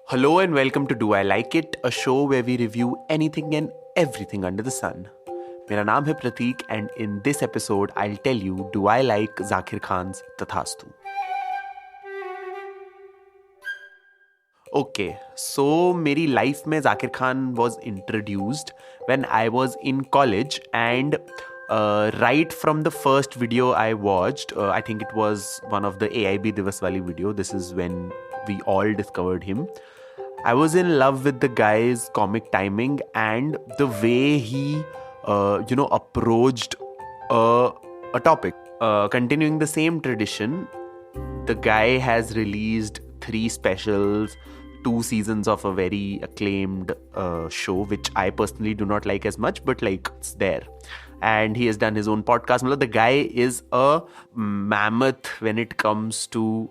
Hello and welcome to Do I Like It, a show where we review anything and everything under the sun. मेरा नाम है प्रतीक and in this episode I'll tell you do I like Zakir Khan's Tathastu. Okay, so मेरी life में Zakir Khan was introduced when I was in college and right from the first video I watched, I think it was one of the AIB Divas wali video. This is when we all discovered him. I was in love with the guy's comic timing and the way he, approached a topic. Continuing the same tradition, the guy has released 3 specials, 2 seasons of a very acclaimed show, which I personally do not like as much, but like it's there. And he has done his own podcast. The guy is a mammoth when it comes to,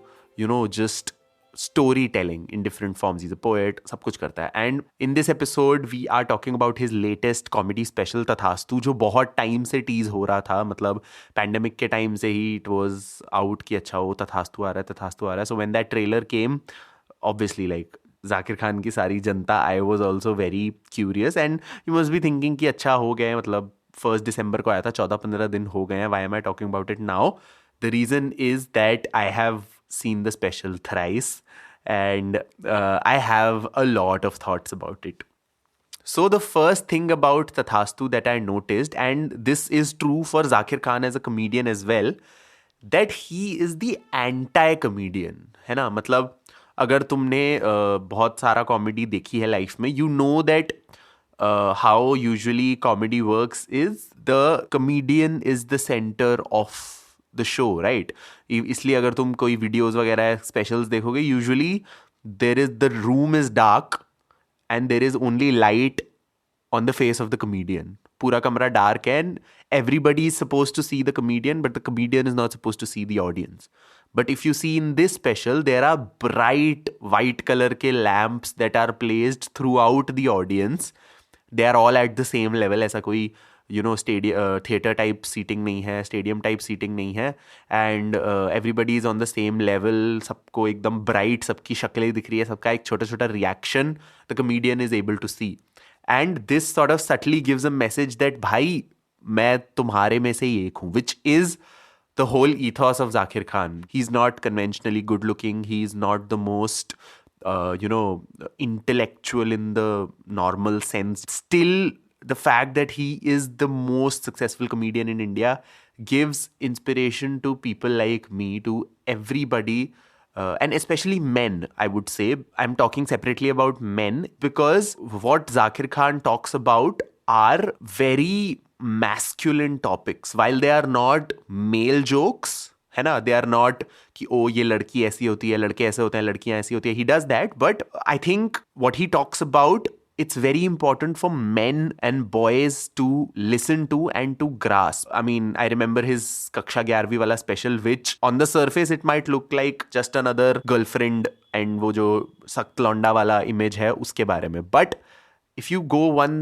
just storytelling in different forms. He's a poet, सब कुछ करता है. And in this episode we are talking about his latest comedy special तथास्तु, जो बहुत time से tease हो रहा था. मतलब पैंडेमिक के टाइम से ही it was out कि अच्छा वो तथास्तु आ रहा है. So when that trailer came, obviously like Zakir Khan की सारी जनता, I was also very curious and you must be thinking कि अच्छा हो गया है. मतलब 1 December को आया था, 14-15 दिन हो गए हैं. Why am I talking about it now? The reason is that I have seen the special thrice and I have a lot of thoughts about it. So the first thing about Tathastu that I noticed, and this is true for Zakir Khan as a comedian as well, that he is the anti-comedian. है ना? मतलब अगर तुमने बहुत सारा comedy देखी है life में, you know that how usually comedy works is the comedian is the center of the show, right? इसलिए अगर तुम कोई videos वगैरह specials देखोगे, usually the room is dark and there is only light on the face of the comedian. पूरा कमरा dark and everybody is supposed to see the comedian, but the comedian is not supposed to see the audience. But if you see in this special, there are bright white color के lamps that are placed throughout the audience. They are all at the same level. ऐसा कोई stadium theater type seating नहीं है, stadium type seating नहीं है, and everybody is on the same level. सबको एकदम bright, सबकी शक्लें दिख रही है, सबका एक छोटा छोटा reaction the comedian is able to see. And this sort of subtly gives a message that भाई मैं तुम्हारे में से ही एक हूँ, which is the whole ethos of Zakir Khan. He's not conventionally good looking. He's not the most intellectual in the normal sense. Still, the fact that he is the most successful comedian in India gives inspiration to people like me, to everybody, and especially men, I would say. I'm talking separately about men because what Zakir Khan talks about are very masculine topics. While they are not male jokes, है ना, they are not कि ओ ये लड़की ऐसी होती है, लड़के ऐसे होते हैं, लड़कियां ऐसी होती है. He does that, but I think what he talks about, it's very important for men and boys to listen to and to grasp. I mean, I remember his Kaksha 11वीं वाला special, which on the surface it might look like just another girlfriend and वो जो सख्त लौंडा वाला image है उसके बारे में. But if you go one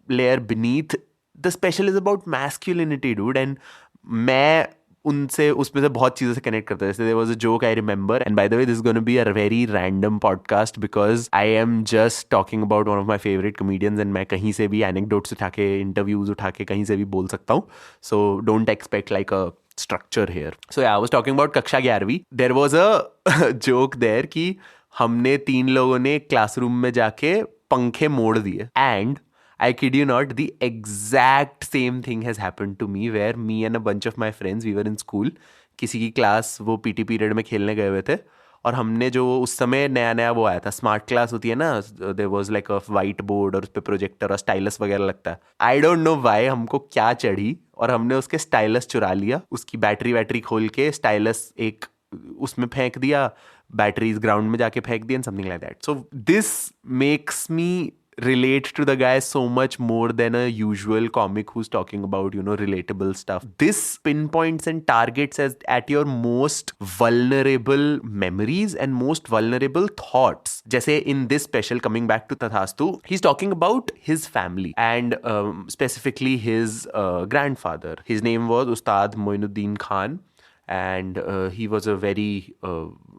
layer beneath, the special is about masculinity, dude. And मैं उनसे उसमें से बहुत चीज़ों से कनेक्ट करता है. जैसे there was a joke I remember, and by the way this is going to be a very random podcast because I am just talking about one of my favorite comedians and मैं कहीं से भी anecdotes उठा के, interviews उठा के कहीं से भी बोल सकता हूँ. So don't expect like a structure here. So yeah, I was talking about कक्षा 11वीं. There was a joke there कि हमने 3 लोगों ने क्लासरूम में जाके पंखे मोड़ दिए. And I kid you not, the exact same thing has happened to me where me and a bunch of my friends, we were in school. किसी की क्लास वो पीटी पीरियड में खेलने गए हुए थे और हमने जो उस समय नया वो आया था, स्मार्ट क्लास होती है ना, there was like a white board और उस पर प्रोजेक्टर और स्टाइलस वगैरह लगता है. आई डोंट नो व्हाई हमको क्या चढ़ी और हमने उसके स्टाइलस चुरा लिया, उसकी बैटरी खोल के स्टाइलस एक उसमें फेंक दिया, बैटरीज ग्राउंड में जाके फेंक दी, and something like that. So this makes me relate to the guy so much more than a usual comic who's talking about, relatable stuff. This pinpoints and targets at your most vulnerable memories and most vulnerable thoughts. जैसे in this special, coming back to Tathastu, he's talking about his family and specifically his grandfather. His name was Ustad Moinuddin Khan. And he was a very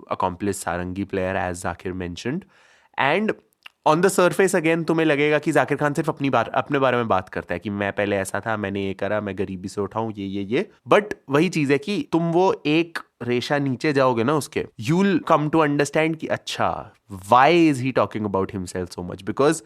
accomplished sarangi player, as Zakir mentioned. And on the surface again तुम्हें लगेगा कि जाकिर खान सिर्फ अपने बारे में बात करता है कि मैं पहले ऐसा था, मैंने ये करा, मैं गरीबी से उठाऊं, ये बट वही चीज है कि तुम वो एक रेशा नीचे जाओगे ना उसके, यूल कम टू अंडरस्टैंड कि अच्छा why is he talking about himself so much, because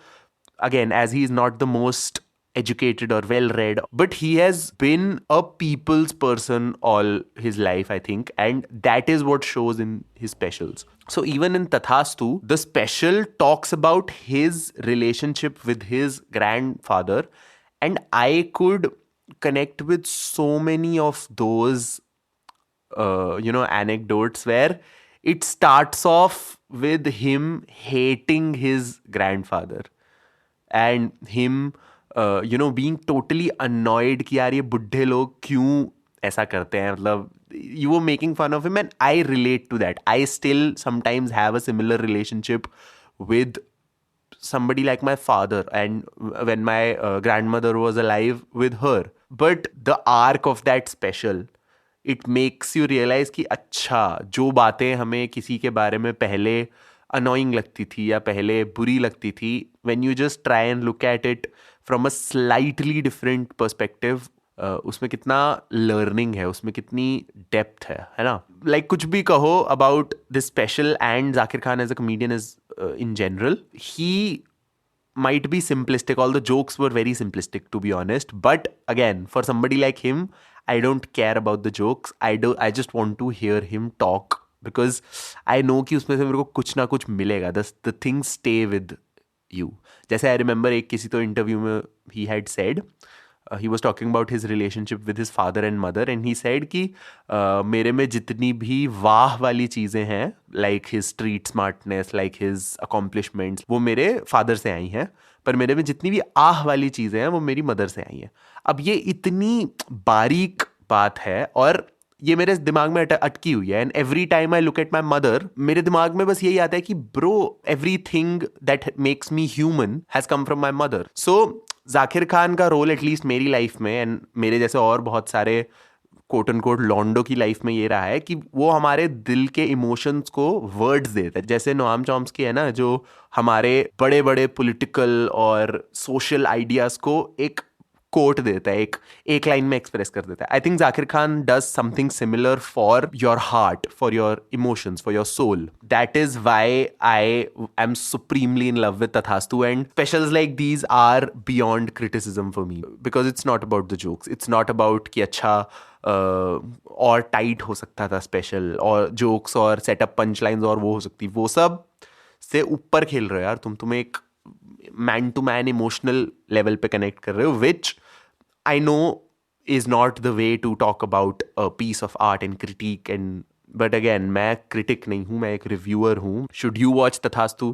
again, as he is not the most educated or well read, but he has been a people's person all his life, I think, and that is what shows in his specials. So even in Tathastu, the special talks about his relationship with his grandfather, and I could connect with so many of those anecdotes where it starts off with him hating his grandfather and him being totally annoyed कि यार ये बुढ़े लोग क्यों ऐसा करते हैं, मतलब you were making fun of him, and I relate to that. I still sometimes have a similar relationship with somebody like my father, and when my grandmother was alive, with her. But the arc of that special, it makes you realize कि अच्छा जो बातें हमें किसी के बारे में पहले अनोइंग लगती थी या पहले बुरी लगती थी, when you just try and look at it from a slightly different perspective, उसमें कितना लर्निंग है, उसमें कितनी डेप्थ है ना. लाइक कुछ भी कहो about this special and Zakir Khan as a comedian is in general, he might be simplistic. All the jokes were very simplistic, to be honest. But again, for somebody like him, I don't care about the jokes. I just want to hear him talk because I know कि उसमें से मेरे को कुछ ना कुछ मिलेगा. The things stay with you. जैसे I remember एक किसी तो interview में he had said, he was talking about his relationship with his father and mother, and he said कि मेरे में जितनी भी वाह वाली चीज़ें हैं, like his street smartness, like his accomplishments, वो मेरे फादर से आई हैं, पर मेरे में जितनी भी आह वाली चीज़ें हैं वो मेरी मदर से आई हैं. अब ये इतनी बारीक बात है और ये मेरे दिमाग में अटकी हुई है, and every time I look at my mother, मेरे दिमाग में बस यही आता है कि bro, everything that makes me human has come from my mother. So Zakir Khan का रोल एटलीस्ट मेरी लाइफ में एंड मेरे जैसे और बहुत सारे कोट एंड कोट लॉन्डो की लाइफ में ये रहा है कि वो हमारे दिल के इमोशंस को वर्ड्स देता है. जैसे नोआम चॉम्स्की है ना, जो हमारे बड़े बड़े पॉलिटिकल और सोशल आइडियाज को एक कोट देता है, एक लाइन में एक्सप्रेस कर देता है. I think Zakir Khan does something similar for your heart, for your emotions, for your soul. That is why I am supremely in love with Tathastu, and specials like these are beyond criticism for me, because it's not about the jokes, it's not about कि अच्छा और tight हो सकता था special, और jokes और setup पंच lines और वो हो सकती, वो सब से ऊपर खेल रहे हो यार तुम एक man to man emotional level पे कनेक्ट कर रहे हो, which I know is not the way to talk about a piece of art and critic. And but again, मैं क्रिटिक नहीं हूँ, मैं एक रिव्यूअर हूँ. Should you watch Tathastu?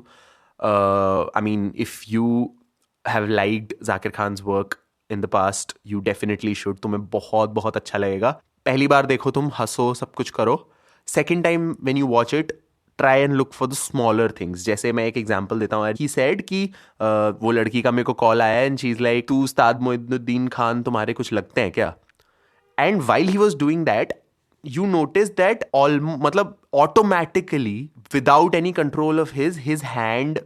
I mean, if you have liked Zakir Khan's work in the past, you definitely should. तुम्हें बहुत बहुत अच्छा लगेगा. पहली बार देखो तुम, हंसो, सब कुछ करो. Second time when you watch it, try and look for the smaller things. जैसे मैं एक एग्जांपल देता हूँ. ही सेड कि वो लड़की का मेरे को कॉल आया एंड शी इज लाइक, तू उस्ताद मोइनुद्दीन खान तुम्हारे कुछ लगते हैं क्या? And while he was doing that, you notice that all मतलब automatically, without any control of his hand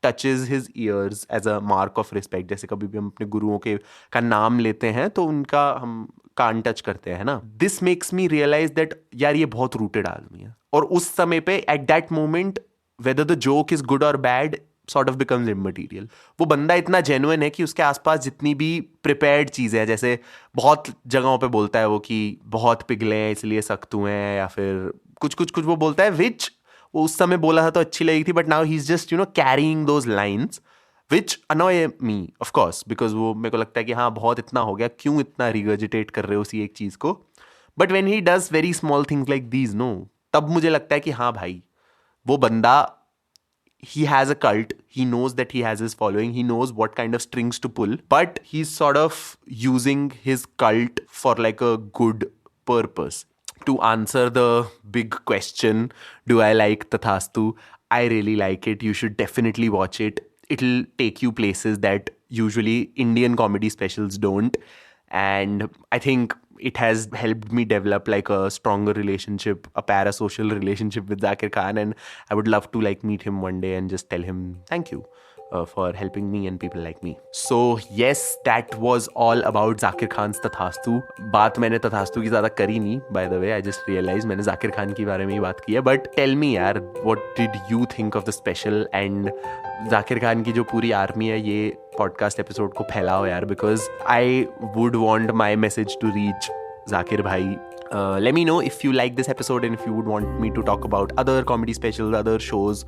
touches his ears as a mark of respect. जैसे कभी भी हम अपने गुरुओं के का नाम लेते हैं तो उनका हम कान टच करते हैं ना. This makes me realize that यार ये बहुत रूटेड आदमी है. और उस समय पे at that moment, whether the joke is good और bad sort of becomes immaterial. वो बंदा इतना जेन्युइन है कि उसके आसपास जितनी भी प्रिपेयर्ड चीज़ें हैं, जैसे बहुत जगहों पे बोलता है वो कि बहुत पिघले हैं इसलिए सख्त हुए हैं, या फिर कुछ वो बोलता है विच वो उस समय बोला था तो अच्छी लगी थी, but now he is just carrying those lines which अनॉय me of course, because वो मेरे को लगता है कि हाँ बहुत इतना हो गया, क्यों इतना रिगर्जिटेट कर रहे हो उसी एक चीज़ को. But when he does very small things like these, no, तब मुझे लगता है कि हाँ भाई, वो बंदा, he has a cult, he knows that he has his following, he knows what kind of strings to pull, but he's sort of using his cult for like a good purpose. To answer the big question, do I like Tathastu? I really like it. You should definitely watch it. It'll take you places that usually Indian comedy specials don't. And I think it has helped me develop like a stronger relationship, a parasocial relationship with Zakir Khan, and I would love to like meet him one day and just tell him thank you for helping me and people like me. So yes, that was all about Zakir Khan's Tathastu. बात मैंने Tathastu की ज़्यादा करी नहीं, by the way. I just realized मैंने Zakir Khan के बारे में ही बात की है. But tell me यार, what did you think of the special? And Zakir Khan की जो पूरी आर्मी है, ये पॉडकास्ट एपिसोड को फैलाओ यार, because I would want my message to reach Zakir bhai. Let me know if you like this episode and if you would want me to talk about other comedy specials, other shows,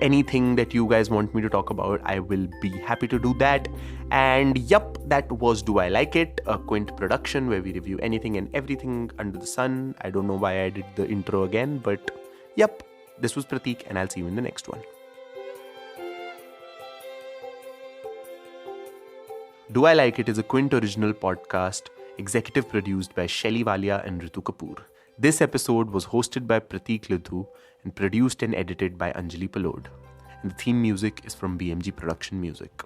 anything that you guys want me to talk about. I will be happy to do that. And yup, that was Do I Like It, a Quint production where we review anything and everything under the sun. I don't know why I did the intro again, but yup, this was Prateek and I'll see you in the next one. Do I Like It is a Quint original podcast, executive produced by Shelly Walia and Ritu Kapoor. This episode was hosted by Prateek Lidhu and produced and edited by Anjali Palod. And the theme music is from BMG Production Music.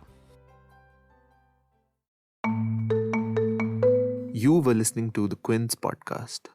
You were listening to the Quint's podcast.